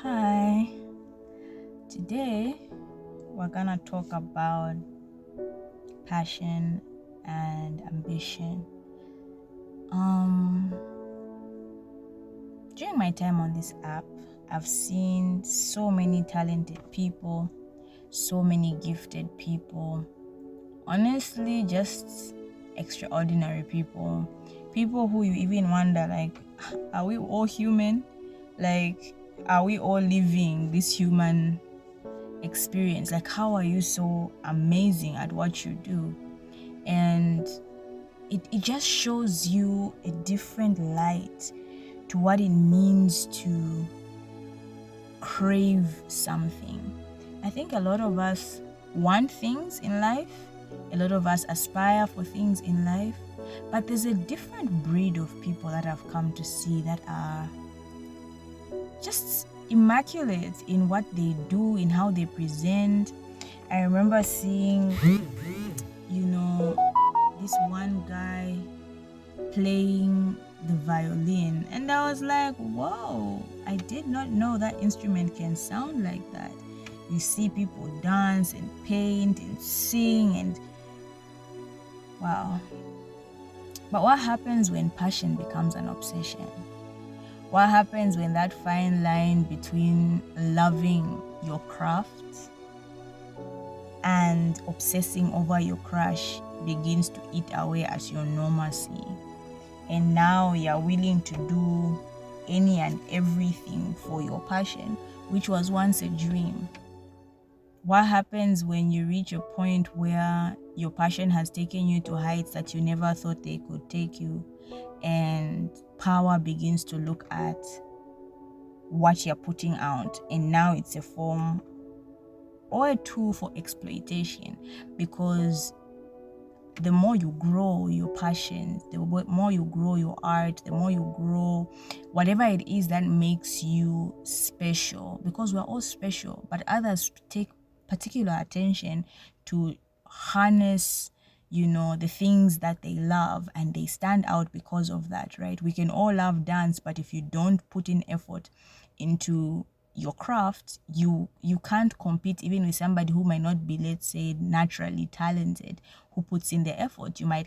Hi, today we're gonna talk about passion and ambition. Um, During my time on this app, I've seen so many talented people, so many gifted people, honestly, just extraordinary people. People who you even wonder, like, are we all human? Like, are we all living this human experience? Like, how are you so amazing at what you do? And it just shows you a different light to what it means to crave something. I think a lot of us want things in life, a lot of us aspire for things in life, but there's a different breed of people that I've come to see that are just immaculate in what they do, in how they present. I remember seeing, this one guy playing the violin, and I was like, whoa, I did not know that instrument can sound like that. You see people dance and paint and sing, and wow. But what happens when passion becomes an obsession? What happens when that fine line between loving your craft and obsessing over your crush begins to eat away at your normalcy? And now you're willing to do any and everything for your passion, which was once a dream. What happens when you reach a point where your passion has taken you to heights that you never thought they could take you, and power begins to look at what you're putting out, and now it's a form or a tool for exploitation? Because the more you grow your passion, the more you grow your art, the more you grow whatever it is that makes you special, because we're all special, but others take particular attention to harness the things that they love, and they stand out because of that, right? We can all love dance, but if you don't put in effort into your craft, you can't compete even with somebody who might not be, let's say, naturally talented, who puts in the effort. You might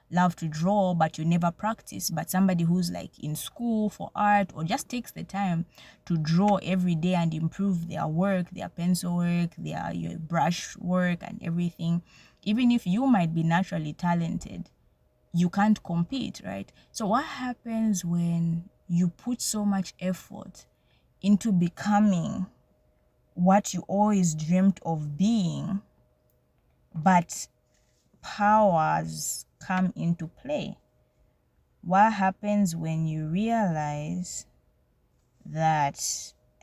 love to draw, but you never practice. But somebody who's like in school for art, or just takes the time to draw every day and improve their work, their pencil work, their your brush work and everything, even if you might be naturally talented, you can't compete, right? So what happens when you put so much effort into becoming what you always dreamt of being, but powers come into play? What happens when you realize that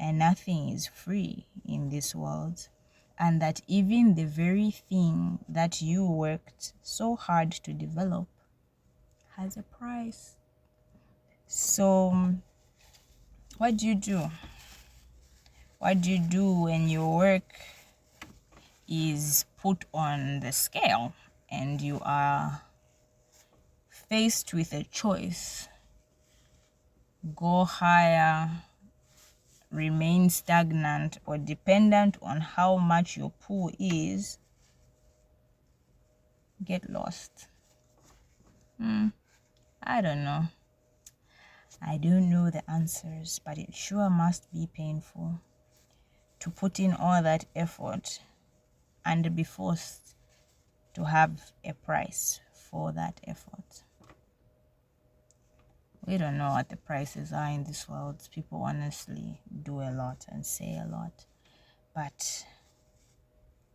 nothing is free in this world, and that even the very thing that you worked so hard to develop has a price? So what do you do? What do you do when your work is put on the scale and you are faced with a choice? Go higher, remain stagnant, or dependent on how much your pool is, get lost? I don't know. I don't know the answers, but it sure must be painful to put in all that effort and be forced to have a price for that effort. We don't know what the prices are in this world. People honestly do a lot and say a lot, but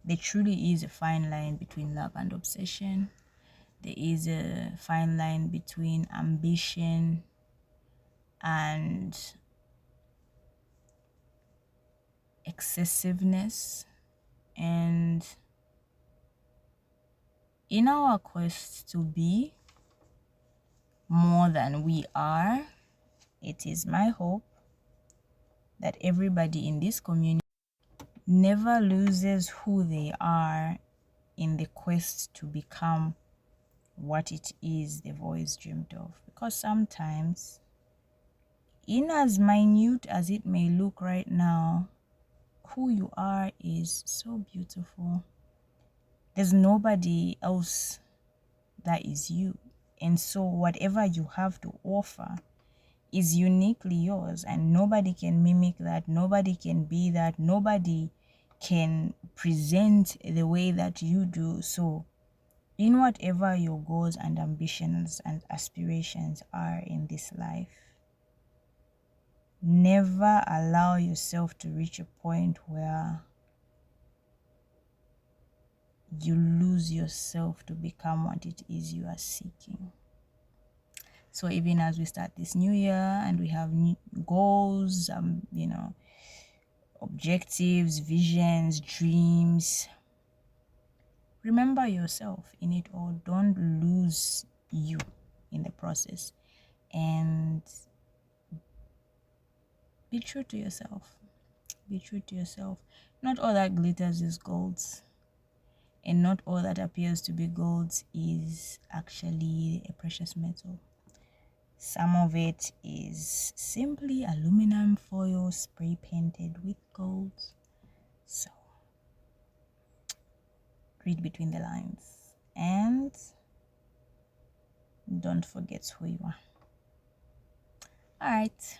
there truly is a fine line between love and obsession. There is a fine line between ambition and excessiveness. And in our quest to be more than we are, it is my hope that everybody in this community never loses who they are in the quest to become what it is they've always dreamed of. Because sometimes in as minute as it may look right now, who you are is so beautiful. There's nobody else that is you. And so whatever you have to offer is uniquely yours, and nobody can mimic that, nobody can be that, nobody can present the way that you do. So in whatever your goals and ambitions and aspirations are in this life, never allow yourself to reach a point where you lose yourself to become what it is you are seeking. So even as we start this new year and we have new goals, objectives, visions, dreams, remember yourself in it all. Don't lose you in the process, and be true to yourself. Be true to yourself. Not all that glitters is gold, and not all that appears to be gold is actually a precious metal. Some of it is simply aluminum foil spray painted with gold. So read between the lines and don't forget who you are. All right.